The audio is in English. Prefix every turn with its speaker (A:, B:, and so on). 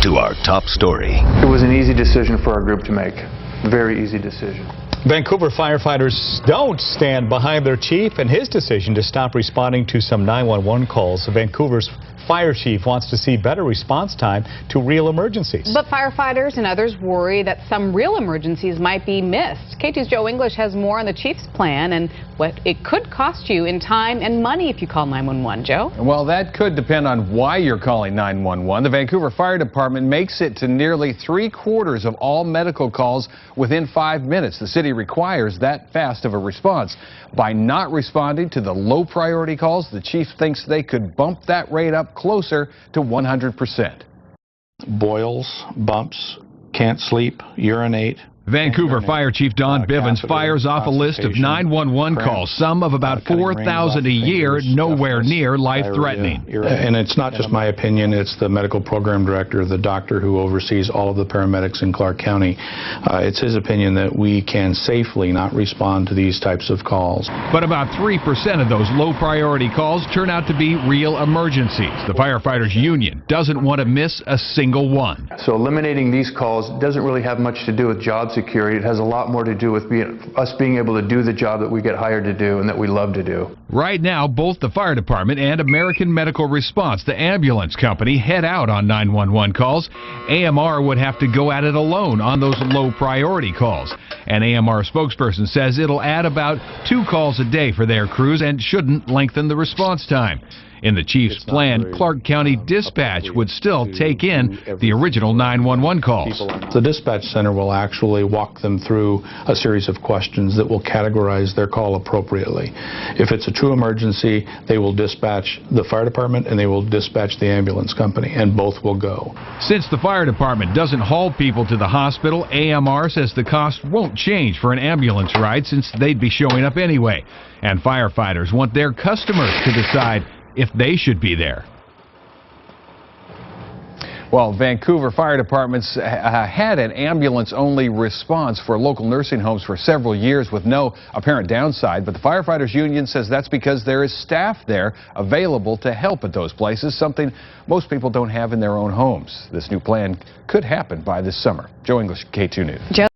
A: to our top story.
B: It was an easy decision for our group to make. Very easy decision.
C: Vancouver firefighters don't stand behind their chief and his decision to stop responding to some 911 calls. Vancouver's fire chief wants to see better response time to real emergencies.
D: But firefighters and others worry that some real emergencies might be missed. K2's Joe English has more on the chief's plan and what it could cost you in time and money if you call 911. Joe?
E: Well, that could depend on why you're calling 911. The Vancouver Fire Department makes it to nearly 3/4 of all medical calls within 5 minutes. The city requires that fast of a response. By not responding to the low priority calls, the chief thinks they could bump that rate up closer to 100%.
F: Boils, bumps, can't sleep, urinate.
E: Vancouver Fire Chief Don Bivens fires off a list of 911 calls, some of about 4,000 a year, nowhere near life-threatening.
F: And it's not just my opinion, it's the medical program director, the doctor who oversees all of the paramedics in Clark County. It's his opinion that we can safely not respond to these types of calls.
E: But about 3% of those low-priority calls turn out to be real emergencies. The firefighters union doesn't want to miss a single one.
B: So eliminating these calls doesn't really have much to do with job security. It has a lot more to do with us being able to do the job that we get hired to do and that we love to do.
E: Right now, both the fire department and American Medical Response, the ambulance company, head out on 911 calls. AMR would have to go at it alone on those low priority calls. An AMR spokesperson says it'll add about 2 calls a day for their crews and shouldn't lengthen the response time. In the chief's plan, Clark County Dispatch would still take in the original 911 calls.
F: The dispatch center will actually walk them through a series of questions that will categorize their call appropriately. If it's a true emergency, they will dispatch the fire department and they will dispatch the ambulance company, and both will go.
E: Since the fire department doesn't haul people to the hospital, AMR says the cost won't change for an ambulance ride since they'd be showing up anyway. And firefighters want their customers to decide if they should be there. Well, Vancouver Fire Departments had an ambulance-only response for local nursing homes for several years with no apparent downside, but the Firefighters Union says that's because there is staff there available to help at those places, something most people don't have in their own homes. This new plan could happen by this summer. Joe English, K2 News.